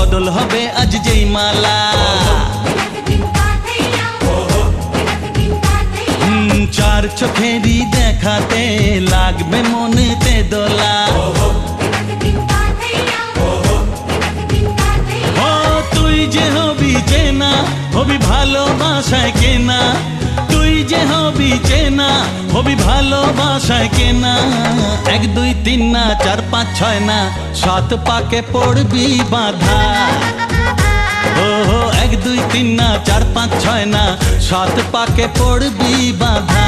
বদল হবে আজ যেই মালা। চার চোখেরই দেখাতে লাগবে মনেতে দোলা। ও তুই যে হবি চেনা, হবি ভালোবাসায় কেনা। তুই যে হবি চেনা, হবি ভালোবাসায় কেনা। 1 2 3 না 4 5 6 না 7 পাকে পড়বি বাঁধা। ও 1 2 3 না 4 5 6 না 7 পাকে পড়বি বাঁধা।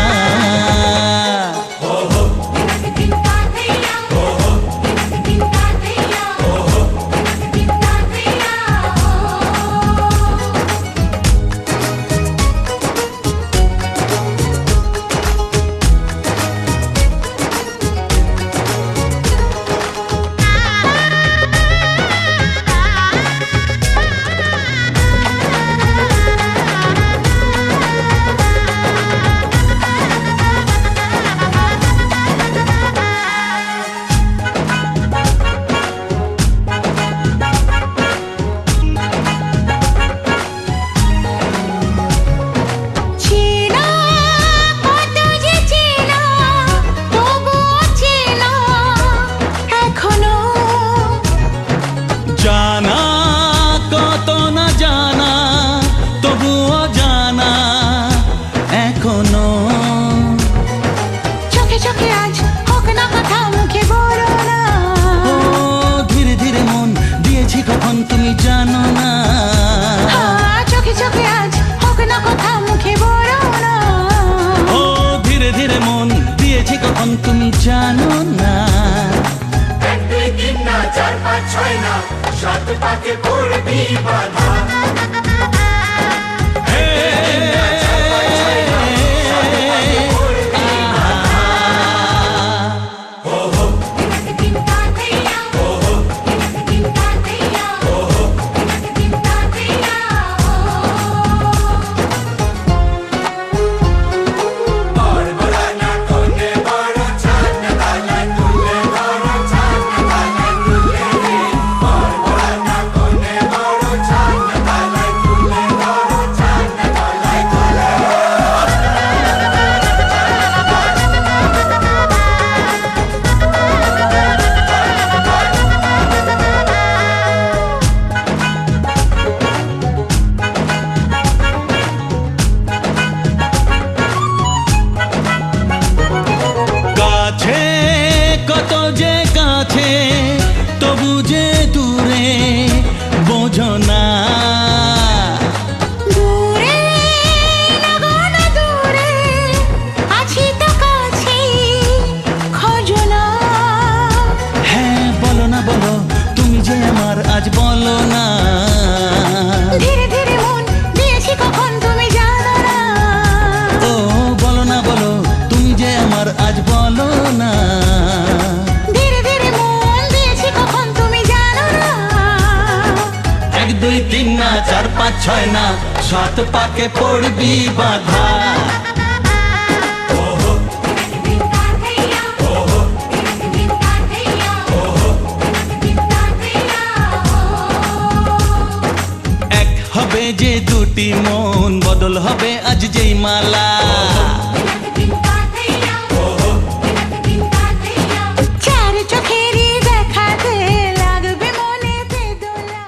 জানা কত না জানা তবুও জানা এখনো। চোখে চোখে আজ হোক না কথা মুখে বলো না। ও ধীরে ধীরে মন দিয়েছি কখন তুমি জানো না। চোখে চোখে আজ হোক না কথা মুখে বলো না। ও ধীরে ধীরে মন দিয়েছি কখন তুমি জানো না। 1 2 3 না 4 5 6 না 7 পাকে পড়বি বাঁধা। কত যে কাছে তবু যে দূরে বোঝো না। দূরে লাগো না দূরে আছি তো কাছে খোঁজো না। হ্যাঁ বলো না বলো তুমি যে আমার আজ বলো না। ধীরে ধীরে মন দিয়েছি কখন তুমি জানো না। ও বলো না বলো তুমি যে আমার আজ বলো না। ধীরে ধীরে মন দিয়েছি কখন তুমি জানো না। 1 2 3 না 4 5 6 না 7 পাকে পড়বি বাঁধা। এক হবে যে দুটি মন বদল হবে আজ যেই মালা। চার চোখেরই দেখাতে লাগবে মনেতে দোলা।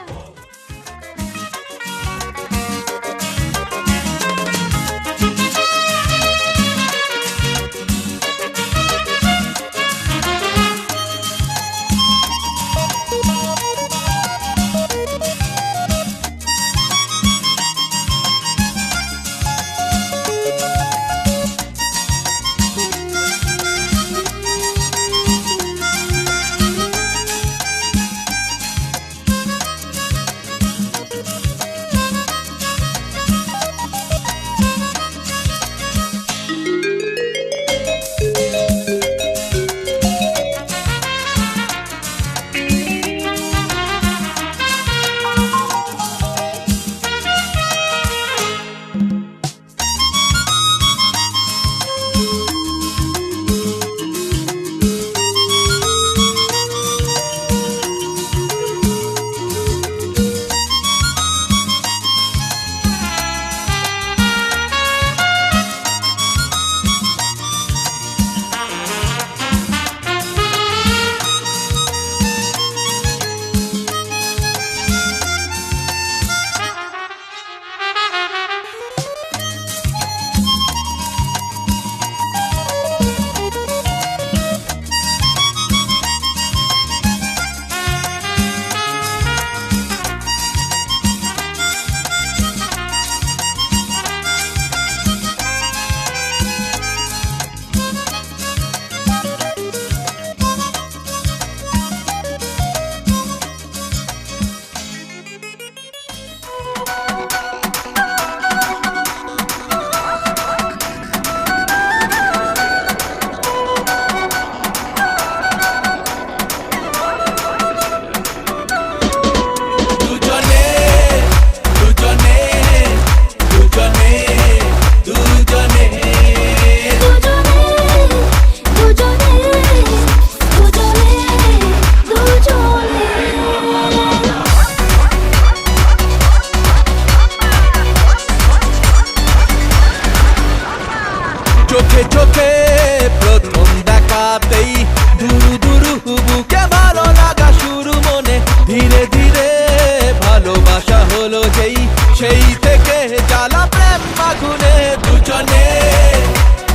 সেই থেকে জ্বালা প্রেম আগুনে দুজনে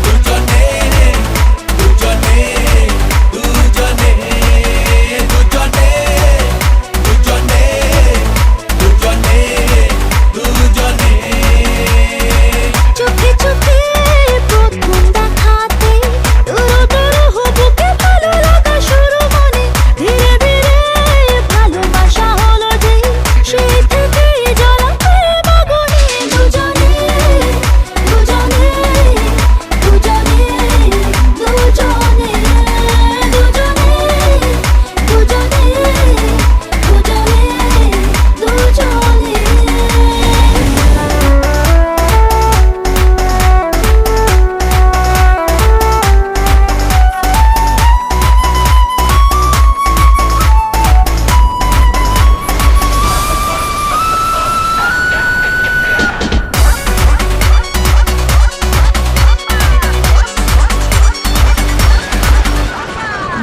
দুজনে দুজনে দুজনে দুজনে দুজনে দুজনে দুজনে চোখে চোখে প্রথম দেখাতে দূর দূর বুকে ভালো লাগা শুরু মনে ধীরে ধীরে ভালোবাসা হলো যে সেই থেকে জ্বালা প্রেম আগুনে দুজনে দুজনে দুজনে দুজনে দুজনে দুজনে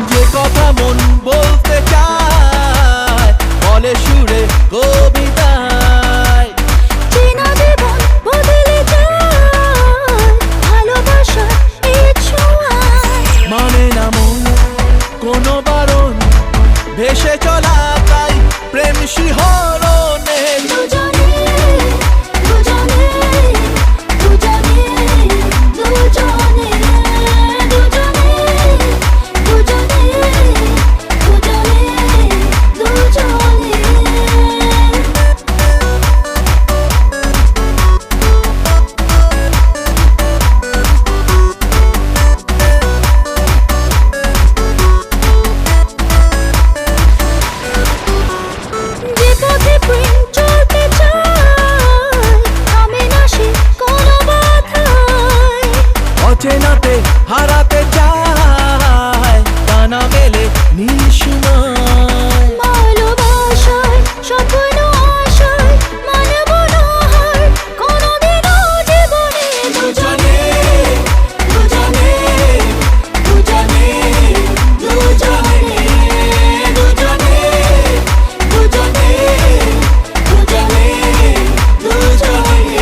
যে কথা মন বলতে চায় বলে সুরে কবিতায় চেনা জীবন বদলে যায় ভালোবাসার এই ছোঁয়ায় মানে না মন কোনো বারণ ভেসে চলা তাই প্রেম শিহরণে দুজনে দুজনে দুজনে দুজনে দুজনে দুজনে দুজনে যে পথে প্রেম চলতে চায় থামে না সে কোনো বাধায় অচেনাতে হারাতে চায় টানা মেলে নিঃসময় ভালোবাসায় স্বপ্ন আশায় মানব না হার কোনোদিনও জীবনে দুজনে দুজনে দুজনে দুজনে দুজনে দুজনে দুজনে দুজনে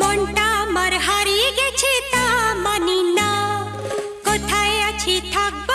মনটা আমার হারিয়ে গেছে তা মানি না কোথায় আছি থাকবো